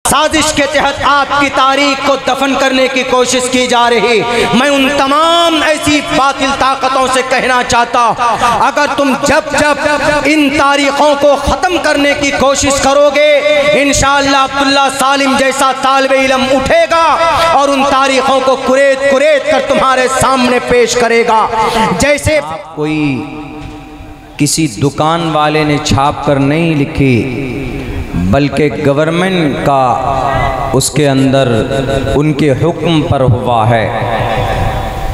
साजिश के तहत आपकी तारीख को दफन करने की कोशिश की जा रही। मैं उन तमाम ऐसी बातिल ताकतों से कहना चाहता, अगर तुम जब जब इन तारीखों को ख़त्म करने की कोशिश करोगे, इंशाअल्लाह अब्दुल्ला सालिम जैसा तालिब इल्म उठेगा और उन तारीखों को कुरेद कर तुम्हारे सामने पेश करेगा। जैसे कोई किसी दुकान वाले ने छाप कर नहीं लिखी, बल्कि गवर्नमेंट का उसके अंदर उनके हुक्म पर हुआ है।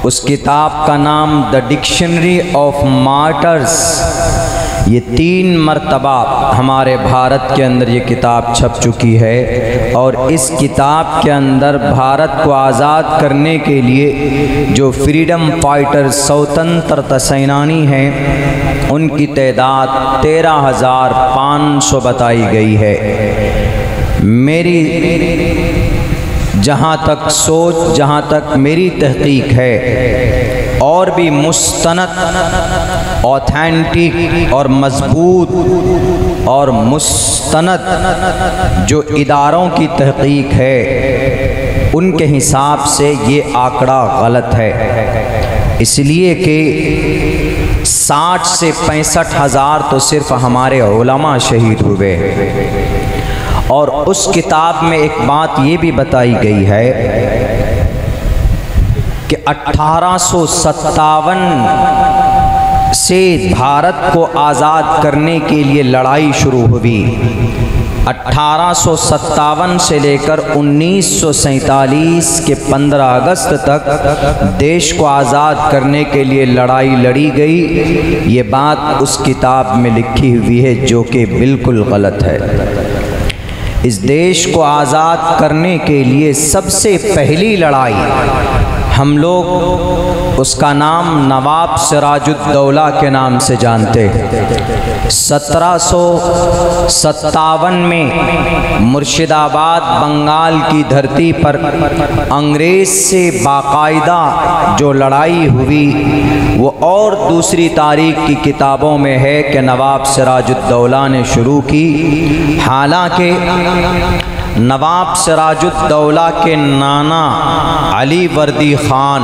उस किताब का नाम द डिक्शनरी ऑफ मार्टर्स, ये 3 मरतबा हमारे भारत के अंदर ये किताब छप चुकी है। और इस किताब के अंदर भारत को आज़ाद करने के लिए जो फ्रीडम फाइटर्स स्वतंत्रता सेनानी हैं, उनकी तादाद 13,500 बताई गई है। मेरी जहाँ तक सोच, जहाँ तक मेरी तहकीक है, और भी मुस्तनद, ऑथेंटिक और मजबूत और मुस्तनद जो इदारों की तहकीक है, उनके हिसाब से ये आंकड़ा गलत है। इसलिए कि 60 से 65 हज़ार तो सिर्फ हमारे उलमा शहीद हुए। और उस किताब में एक बात ये भी बताई गई है कि 1857 से भारत को आज़ाद करने के लिए लड़ाई शुरू हुई। 1857 से लेकर 1947 के 15 अगस्त तक देश को आज़ाद करने के लिए लड़ाई लड़ी गई। ये बात उस किताब में लिखी हुई है, जो कि बिल्कुल गलत है। इस देश को आज़ाद करने के लिए सबसे पहली लड़ाई हम लोग उसका नाम नवाब सिराजुद्दौला के नाम से जानते हैं। 1757 में मुर्शिदाबाद बंगाल की धरती पर अंग्रेज़ से बाकायदा जो लड़ाई हुई, वो और दूसरी तारीख की किताबों में है कि नवाब सिराजुद्दौला ने शुरू की। हालांकि नवाब सिराजुद्दौला के नाना अली वर्दी ख़ान,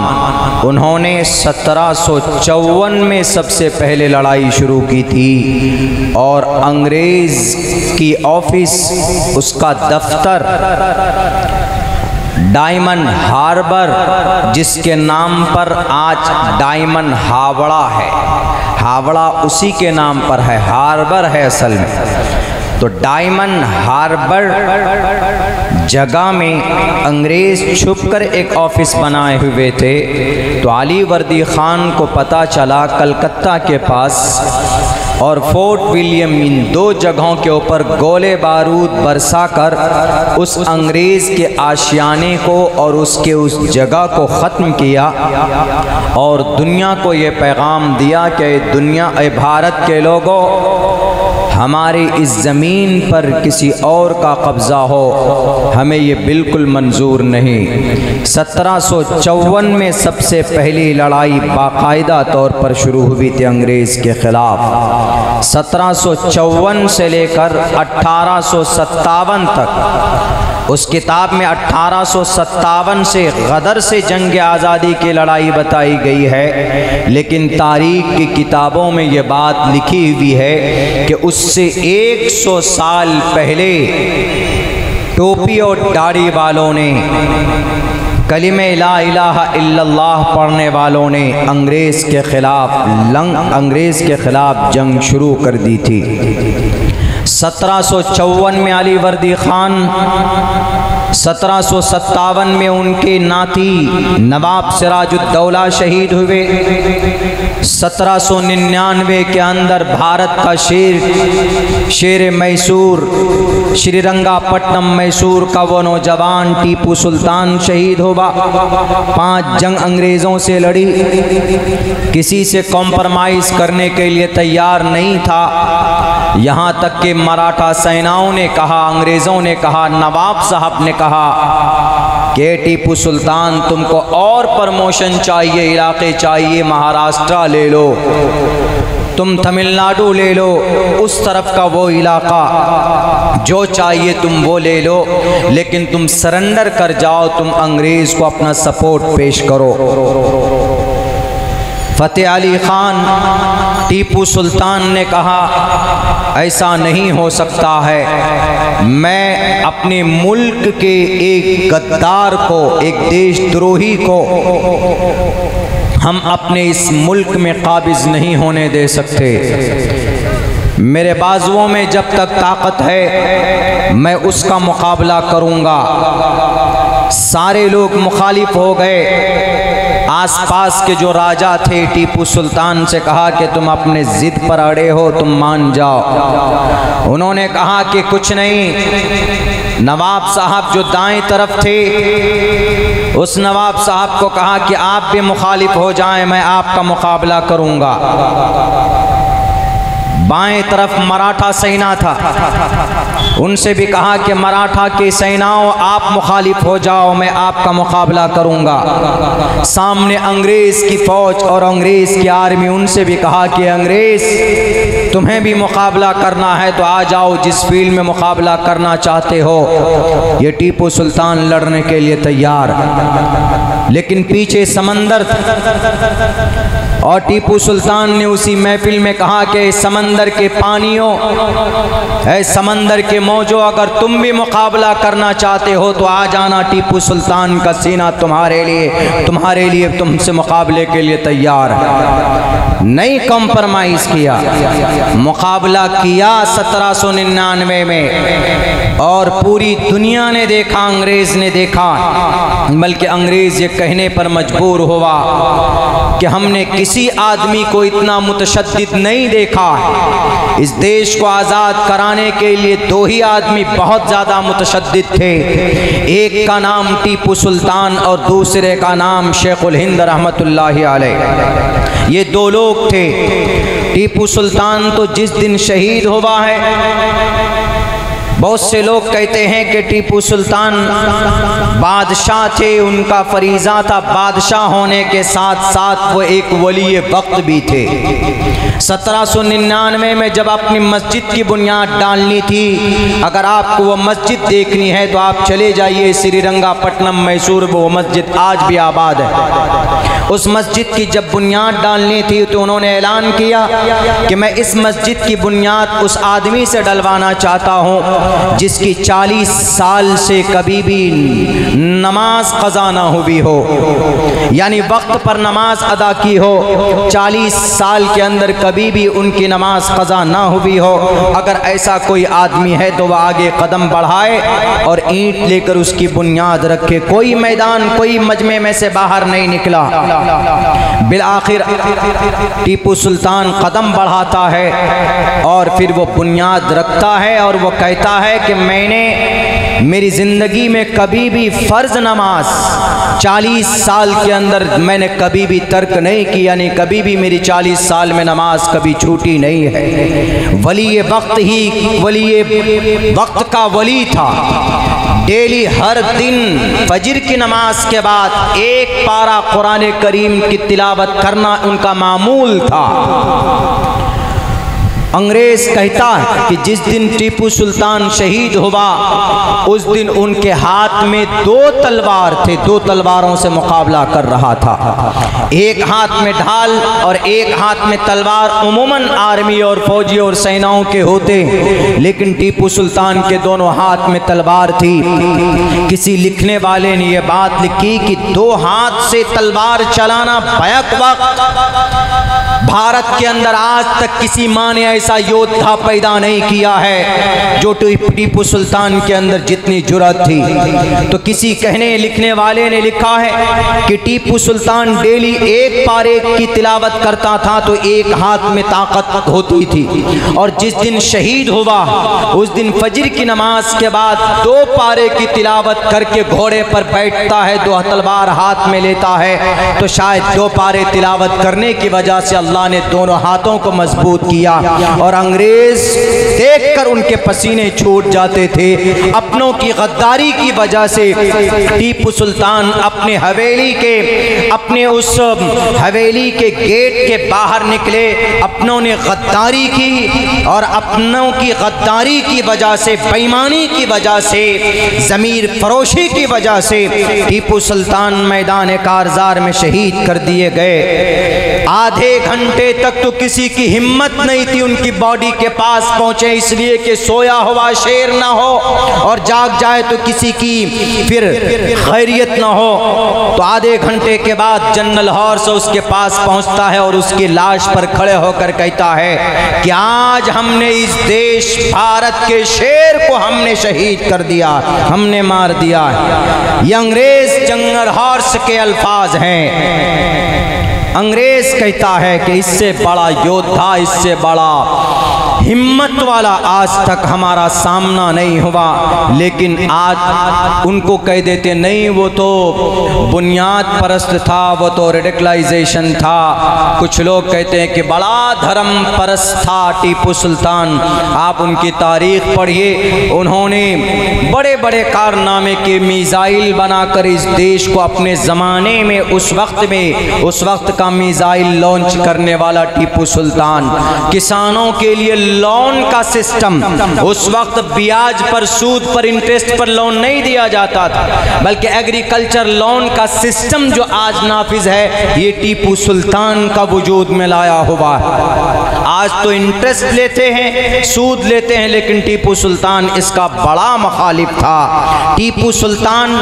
उन्होंने 1754 में सबसे पहले लड़ाई शुरू की थी। और अंग्रेज़ की ऑफिस, उसका दफ्तर डायमंड हार्बर, जिसके नाम पर आज डायमंड हावड़ा है, हावड़ा उसी के नाम पर है, हार्बर है असल में। तो डायमंड हार्बर जगह में अंग्रेज़ छुपकर एक ऑफिस बनाए हुए थे। तो अली वर्दी ख़ान को पता चला कलकत्ता के पास और फोर्ट विलियम, इन 2 जगहों के ऊपर गोले बारूद बरसा कर उस अंग्रेज़ के आशियाने को और उसके उस जगह को ख़त्म किया और दुनिया को ये पैगाम दिया कि दुनिया, भारत के लोगों, हमारी इस ज़मीन पर किसी और का कब्ज़ा हो, हमें ये बिल्कुल मंजूर नहीं। 1754 में सबसे पहली लड़ाई बाकायदा तौर पर शुरू हुई थी अंग्रेज़ के ख़िलाफ़। 1754 से लेकर 1857 तक उस किताब में 1857 से गदर से जंग आज़ादी की लड़ाई बताई गई है। लेकिन तारीख़ की किताबों में ये बात लिखी हुई है कि उससे 100 साल पहले टोपी और दाढ़ी वालों ने, कलिमे ला इलाहा इल्लल्लाह पढ़ने वालों ने अंग्रेज़ के ख़िलाफ़ जंग शुरू कर दी थी। 1754 में अली वर्दी ख़ान, 1757 में उनके नाती नवाब सिराजुद्दौला शहीद हुए। 1799 के अंदर भारत का शेर मैसूर, श्रीरंगापट्टनम मैसूर का वो नौजवान टीपू सुल्तान शहीद हुआ। 5 जंग अंग्रेज़ों से लड़ी, किसी से कॉम्प्रोमाइज़ करने के लिए तैयार नहीं था। यहाँ तक कि मराठा सेनाओं ने कहा, अंग्रेज़ों ने कहा, नवाब साहब ने कहा कि टीपू सुल्तान तुमको और प्रमोशन चाहिए, इलाके चाहिए, महाराष्ट्र ले लो। तुम तमिलनाडु ले लो, उस तरफ का वो इलाका, जो चाहिए तुम वो ले लो, लेकिन तुम सरेंडर कर जाओ, तुम अंग्रेज़ को अपना सपोर्ट पेश करो। फतेह अली ख़ान, टीपू सुल्तान ने कहा ऐसा नहीं हो सकता है, मैं अपने मुल्क के एक गद्दार को, एक देशद्रोही को हम अपने इस मुल्क में काबिज़ नहीं होने दे सकते। मेरे बाजुओं में जब तक ताकत है मैं उसका मुकाबला करूँगा। सारे लोग मुखालिफ हो गए। आसपास के जो राजा थे टीपू सुल्तान से कहा कि तुम अपने ज़िद पर अड़े हो, तुम मान जाओ। उन्होंने कहा कि कुछ नहीं। नवाब साहब जो दाएं तरफ थे, उस नवाब साहब को कहा कि आप भी मुखालिफ हो जाएं, मैं आपका मुकाबला करूँगा। बाएं तरफ मराठा सेना था, उनसे भी कहा कि मराठा की सेनाओं आप मुखालिफ हो जाओ, मैं आपका मुकाबला करूंगा। सामने अंग्रेज़ की फ़ौज और अंग्रेज़ की आर्मी, उनसे भी कहा कि अंग्रेज़ तुम्हें भी मुकाबला करना है तो आ जाओ, जिस फील्ड में मुकाबला करना चाहते हो। ये टीपू सुल्तान लड़ने के लिए तैयार, लेकिन पीछे समंदर था और टीपू सुल्तान ने उसी महफिल में कहा कि समंदर के पानियों, ऐ समंदर के मौजों, अगर तुम भी मुकाबला करना चाहते हो तो आ जाना, टीपू सुल्तान का सीना तुम्हारे लिए तुमसे मुकाबले के लिए तैयार है। नहीं कॉम्प्रोमाइज़ किया, मुकाबला किया 1799 में। और पूरी दुनिया ने देखा, अंग्रेज़ ने देखा, बल्कि अंग्रेज़ ये कहने पर मजबूर हुआ कि हमने किसी आदमी को इतना मुतशद्दिद नहीं देखा। इस देश को आज़ाद कराने के लिए दो ही आदमी बहुत ज़्यादा मुतशद्दिद थे, एक का नाम टीपू सुल्तान और दूसरे का नाम शेखुल हिंद रहमतुल्लाहि अलैह। ये दो लोग थे। टीपू सुल्तान तो जिस दिन शहीद हुआ है, बहुत से लोग कहते हैं कि टीपू सुल्तान बादशाह थे, उनका फरीज़ा था बादशाह होने के साथ साथ वो एक वली वक्त भी थे। 1799 में जब अपनी मस्जिद की बुनियाद डालनी थी, अगर आपको वो मस्जिद देखनी है तो आप चले जाइए श्रीरंगापट्टनम, मैसूर, वो मस्जिद आज भी आबाद है। उस मस्जिद की जब बुनियाद डालनी थी तो उन्होंने ऐलान किया कि मैं इस मस्जिद की बुनियाद उस आदमी से डलवाना चाहता हूँ जिसकी 40 साल से कभी भी नमाज क़ज़ा ना हुई हो, यानी वक्त पर नमाज अदा की हो। 40 साल के अंदर कभी भी उनकी नमाज क़ज़ा ना हुई हो। अगर ऐसा कोई आदमी है तो वह आगे कदम बढ़ाए और ईंट लेकर उसकी बुनियाद रखे। कोई मैदान, कोई मजमे में से बाहर नहीं निकला। बिलाखिर टीपू सुल्तान कदम बढ़ाता है और फिर वो बुनियाद रखता है और वो कहता है कि मैंने मेरी ज़िंदगी में कभी भी फ़र्ज़ नमाज 40 साल के अंदर मैंने कभी भी तर्क नहीं की, यानी कभी भी मेरी 40 साल में नमाज कभी छूटी नहीं है। वली वक्त का वली था। डेली हर दिन फजर की नमाज के बाद एक पारा कुरान करीम की तिलावत करना उनका मामूल था। अंग्रेज़ कहता है कि जिस दिन टीपू सुल्तान शहीद हुआ उस दिन उनके हाथ में 2 तलवार थे, 2 तलवारों से मुकाबला कर रहा था। एक हाथ में ढाल और एक हाथ में तलवार। उमूमन आर्मी और फौजी और सेनाओं के होते, लेकिन टीपू सुल्तान के दोनों हाथ में तलवार थी। किसी लिखने वाले ने यह बात लिखी कि 2 हाथ से तलवार चलाना बैक वक्त भारत के अंदर आज तक किसी माँ ने ऐसा योद्धा पैदा नहीं किया है जो टीपू सुल्तान के अंदर जितनी जुर्रत थी। तो किसी कहने लिखने वाले ने लिखा है कि टीपू सुल्तान डेली एक पारे की तिलावत करता था तो एक हाथ में ताकत होती थी, और जिस दिन शहीद हुआ उस दिन फजर की नमाज के बाद 2 पारे की तिलावत करके घोड़े पर बैठता है, 2 तलवार हाथ में लेता है। तो शायद 2 पारे तिलावत करने की वजह से अल्लाह ने दोनों हाथों को मजबूत किया। और अंग्रेज देखकर उनके पसीने छूट जाते थे। अपनों की गद्दारी की वजह से टीपू सुल्तान अपने उस हवेली के गेट के बाहर निकले। अपनों ने गद्दारी की और अपनों की गद्दारी की वजह से, बेईमानी की वजह से, ज़मीर फरोशी की वजह से टीपू सुल्तान मैदान कारज़ार में शहीद कर दिए गए। आधे घंटे तक तो किसी की हिम्मत नहीं थी उनकी बॉडी के पास पहुंचे, इसलिए कि सोया हुआ शेर ना हो और जाग जाए तो किसी की फिर खैरियत ना हो। तो आधे घंटे के बाद जनरल हॉर्स उसके पास पहुंचता है और उसकी लाश पर खड़े होकर कहता है कि आज हमने इस देश भारत के शेर को हमने शहीद कर दिया, हमने मार दिया। ये अंग्रेज जनरल हॉर्स के अल्फाज हैं। अंग्रेज कहता है कि इससे बड़ा योद्धा, इससे बड़ा हिम्मत वाला आज तक हमारा सामना नहीं हुआ। लेकिन आज उनको कह देते नहीं, वो तो बुनियाद परस्त था, वो तो रेडिकलाइजेशन था। कुछ लोग कहते हैं कि बड़ा धर्म परस्त था टीपू सुल्तान। आप उनकी तारीख पढ़िए, उन्होंने बड़े बड़े कारनामे के मिसाइल बनाकर इस देश को अपने ज़माने में उस वक्त का मिसाइल लॉन्च करने वाला टीपू सुल्तान। किसानों के लिए लोन का सिस्टम, उस वक्त ब्याज पर, सूद पर, इंटरेस्ट पर लोन नहीं दिया जाता था, बल्कि एग्रीकल्चर लोन का सिस्टम जो आज नाफिज है ये टीपू सुल्तान का वजूद में लाया हुआ है। आज तो इंटरेस्ट लेते हैं, सूद लेते हैं, लेकिन टीपू सुल्तान इसका बड़ा मुखालिफ था। टीपू सुल्तान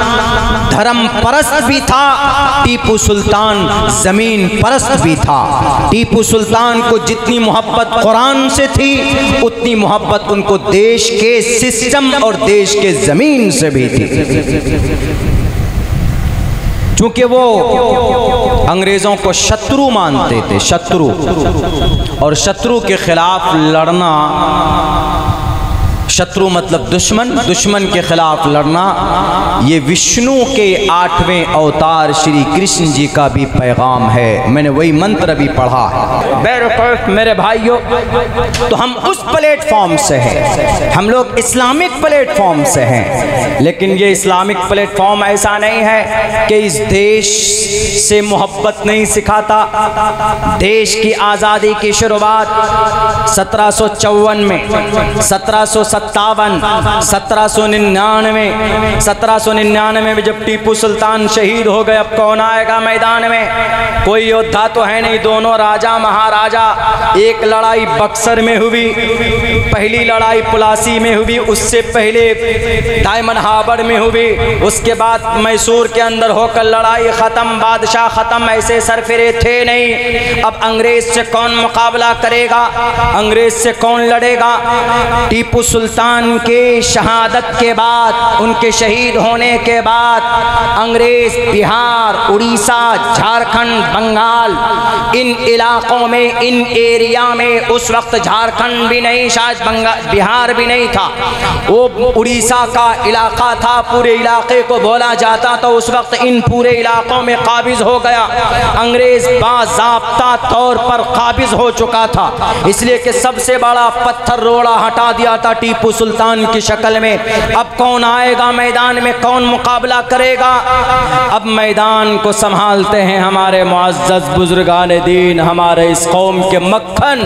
धर्म परस्त भी था, टीपू सुल्तान जमीन परस्त भी था। टीपू सुल्तान को जितनी मोहब्बत कुरान से थी उतनी मोहब्बत उनको देश के सिस्टम और देश के जमीन से भी थी। क्योंकि वो अंग्रेज़ों को शत्रु मानते थे, शत्रु, और शत्रु के खिलाफ लड़ना, शत्रु मतलब दुश्मन, दुश्मन के खिलाफ लड़ना, ये विष्णु के 8वें अवतार श्री कृष्ण जी का भी पैगाम है। मैंने वही मंत्र भी पढ़ा है। बैरकफ मेरे भाइयों, तो हम उस प्लेटफॉर्म से हैं, हम लोग इस्लामिक प्लेटफॉर्म से हैं। लेकिन ये इस्लामिक प्लेटफॉर्म ऐसा नहीं है कि इस देश से मोहब्बत नहीं सिखाता। देश की आज़ादी की शुरुआत 1754 में, 1757, 1799 में जब टीपू सुल्तान शहीद हो गए। अब कौन आएगा मैदान में? कोई योद्धा तो है नहीं, दोनों राजा महाराजा। एक लड़ाई बक्सर में हुई, पहली लड़ाई पुलासी में हुई, उससे पहले डायमंड हार्बर में हुई, उसके बाद मैसूर के अंदर होकर लड़ाई ख़त्म, बादशाह ख़त्म। ऐसे सरफिरे थे नहीं। अब अंग्रेज से कौन मुकाबला करेगा, अंग्रेज से कौन लड़ेगा? टीपू सुल्तान के शहादत के बाद, उनके शहीद होने के बाद अंग्रेज बिहार, उड़ीसा, झारखंड, बंगाल, इन इलाकों में, इन एरिया में, उस वक्त झारखंड भी नहीं, शायद बिहार भी नहीं था, वो उड़ीसा का इलाका था, पूरे इलाके को बोला जाता था। उस वक्त इन पूरे इलाकों में काबिज हो गया। अंग्रेज बाज़ाब्ता तौर पर काबिज हो चुका था, इसलिए कि सबसे बड़ा पत्थर रोड़ा हटा दिया था टीपू सुल्तान की शक्ल में। अब कौन आएगा मैदान में, कौन मुकाबला करेगा? अब मैदान को संभालते हैं हमारे मुअज़्ज़ज़ बुजुर्गान दीन, हमारे इस कौम के मक्खन,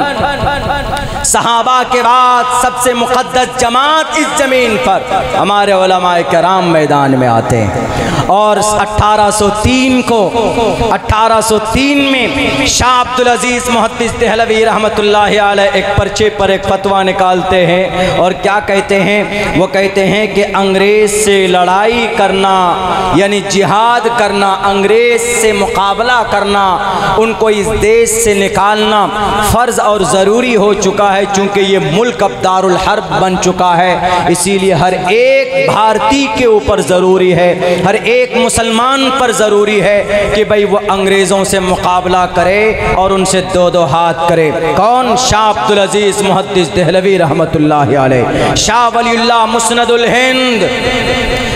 सहाबा के बाद सबसे मुक़द्दस जमात इस ज़मीन पर हमारे उलमाए किराम मैदान में आते हैं। और 1803 में शाह अब्दुल अजीज़ मुहद्दिस देहलवी रहमतुल्लाहि अलैह एक पर्चे पर एक फतवा निकालते हैं और क्या कहते हैं? वो कहते हैं कि अंग्रेज से लड़ाई करना यानी जिहाद करना, अंग्रेज से मुकाबला करना, उनको इस देश से निकालना फ़र्ज़ और ज़रूरी हो चुका है। चूँकि ये मुल्क अब दारुल हर्ब बन चुका है, इसीलिए हर एक भारतीय के ऊपर ज़रूरी है, हर एक मुसलमान पर ज़रूरी है कि भाई वो अंग्रेज़ों से मुकाबला करे और उनसे दो दो हाथ करे। कौन? शाह अब्दुल अजीज़ मुहद्दिस देहलवी रहमतुल्लाहि अलैह, शाह वलीउल्लाह मुस्नदुल हिंद,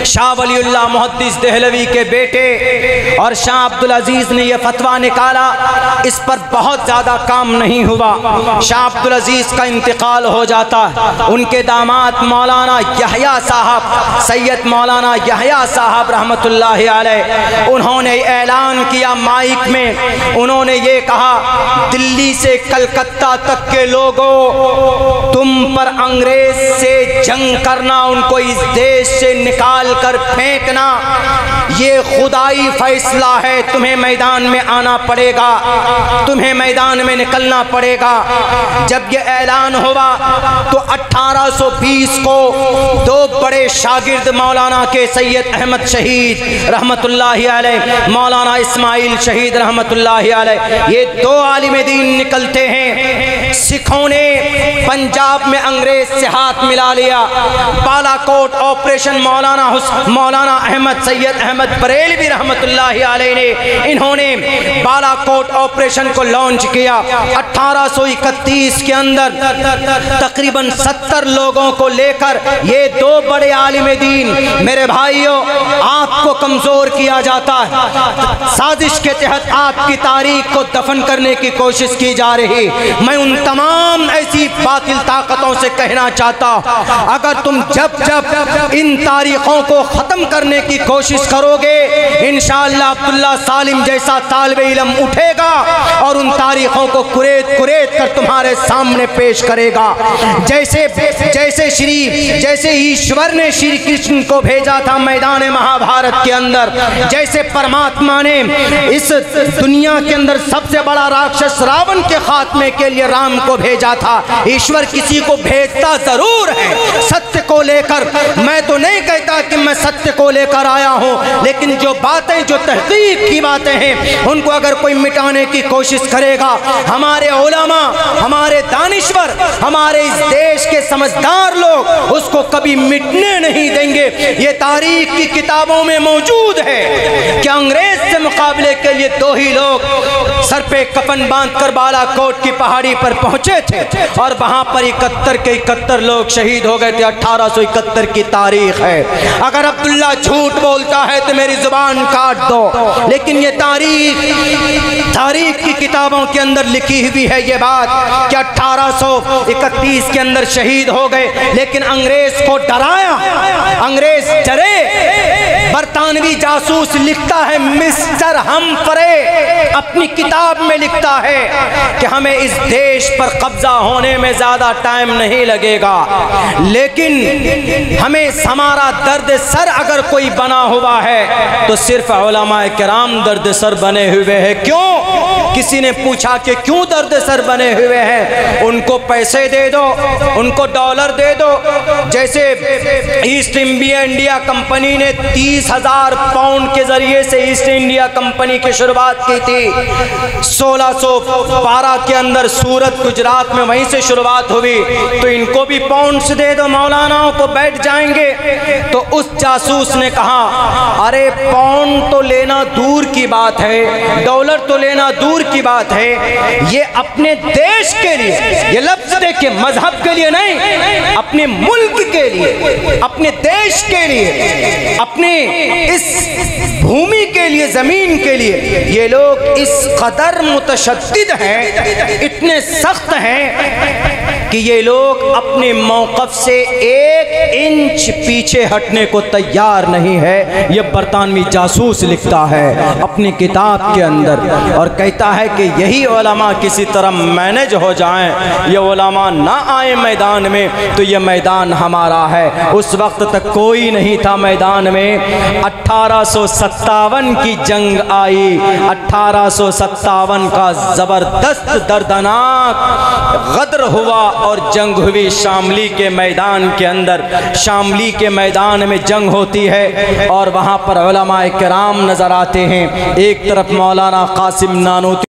शाह वलीउल्लाह मुहद्दिस देहलवी के बेटे। और शाह अब्दुल अजीज़ ने यह फतवा निकाला, इस पर बहुत ज़्यादा काम नहीं हुआ। शाह अब्दुल अजीज़ का इंतकाल हो जाता है। उनके दामाद मौलाना यहया साहब, सैयद मौलाना यहया साहब रहमतुल्लाहि अलैह, उन्होंने ऐलान किया माइक में, उन्होंने ये कहा, दिल्ली से कलकत्ता तक के लोगों, तुम पर अंग्रेज से जंग करना, उनको इस देश से निकाल कर फेंकना, ये खुदाई फैसला है। तुम्हें मैदान में आना पड़ेगा, तुम्हें मैदान में निकलना पड़ेगा। जब ये ऐलान हुआ तो 1820 को दो बड़े शागिर्द मौलाना के, सैयद अहमद शहीद रहमतुल्लाहि अलैह, मौलाना इस्माइल शहीद रहमतुल्लाहि अलैह, ये दो आलिम दीन निकलते हैं। सिखों ने पंजाब में अंग्रेज से हाथ मिला लिया। बालाकोट ऑपरेशन मौलाना अहमद सैयद अहमद बरेलवी रहमतुल्लाहि अलैह ने, इन्होंने बालाकोट ऑपरेशन को लॉन्च किया। 1831 के अंदर तकरीबन 70 लोगों को लेकर ये दो बड़े आलिम दीन, मेरे भाइयों, आपको कमजोर किया जाता है। साजिश के तहत आपकी तारीख को दफन करने की कोशिश की जा रही। मैं उन तमाम ऐसी बातिल ताकतों से कहना चाहता हूं, अगर तुम जब जब इन तारीखों को खत्म करने की कोशिश करोगे, इंशाअल्लाह अब्दुल्ला सालिम जैसा तालिब इल्म उठेगा और उन तारीखों को कुरेद कुरेद कर तुम्हारे सामने पेश करेगा। जैसे ईश्वर ने श्री कृष्ण को भेजा था मैदान महाभारत के अंदर, जैसे परमात्मा ने इस दुनिया के अंदर सबसे बड़ा राक्षस रावण के खात्मे के लिए राम को भेजा था। ईश्वर किसी को भेजता जरूर है सत्य को लेकर। मैं तो नहीं कहता कि मैं सत्य को लेकर आया हूं, लेकिन जो बातें, जो तहकीक की बातें हैं, उनको अगर कोई मिटाने की कोशिश करेगा, हमारे उलमा, हमारे दानिश्वर, हमारे इस देश के समझदार लोग उसको कभी मिटने नहीं देंगे। ये तारीख की किताबों में मौजूद है कि अंग्रेज से मुकाबले के लिए दो ही लोग सर पे कफन बांधकर बालाकोट की पहाड़ी पर पहुंचे थे और वहां पर 71 के 71 लोग शहीद हो गए थे। 1871 की तारीख है। अगर अब्दुल्ला झूठ बोलता है तो मेरी जुबान काट दो, लेकिन ये तारीख की किताबों के अंदर लिखी हुई है ये बात कि 1831 के अंदर शहीद हो गए। लेकिन अंग्रेज को डराया, अंग्रेज डरे। बरतानवी जासूस लिखता है, मिस्टर हमफ्रे अपनी किताब में लिखता है कि हमें इस देश पर कब्जा होने में ज्यादा टाइम नहीं लगेगा, लेकिन हमें हमारा दर्द सर अगर कोई बना हुआ है तो सिर्फ उलमाए किराम दर्द सर बने हुए हैं। क्यों? किसी ने पूछा कि क्यों दर्द सर बने हुए हैं? उनको पैसे दे दो, उनको डॉलर दे दो। जैसे ईस्ट इंडिया कंपनी ने 30,000 पाउंड के जरिए से ईस्ट इंडिया कंपनी की शुरुआत की थी 1612 के अंदर सूरत गुजरात में, वहीं से शुरुआत हुई। तो इनको भी पाउंड्स दे दो, मौलानाओं को बैठ जाएंगे। तो उस जासूस ने कहा, अरे पाउंड तो लेना दूर की बात है, डॉलर तो लेना दूर की बात है, ये अपने देश के लिए, ये लफ्ज देखिए, मजहब के लिए नहीं, अपने मुल्क के लिए, अपने देश के लिए, अपने इस भूमि के लिए, जमीन के लिए ये लोग इस कदर मुतशद्दिद हैं, इतने सख्त हैं कि ये लोग अपने मौक़िफ़ से 1 इंच पीछे हटने को तैयार नहीं है। ये बरतानवी जासूस लिखता है अपनी किताब के अंदर और कहता है कि यही उलमा किसी तरह मैनेज हो जाएं, ये उलमा ना आए मैदान में तो ये मैदान हमारा है। उस वक्त तक कोई नहीं था मैदान में। 1857 की जंग आई। 1857 का ज़बरदस्त दर्दनाक गदर हुआ और जंग हुई शामली के मैदान के अंदर। शामली के मैदान में जंग होती है और वहाँ पर उलमाए किराम नज़र आते हैं। एक तरफ मौलाना कासिम नानूती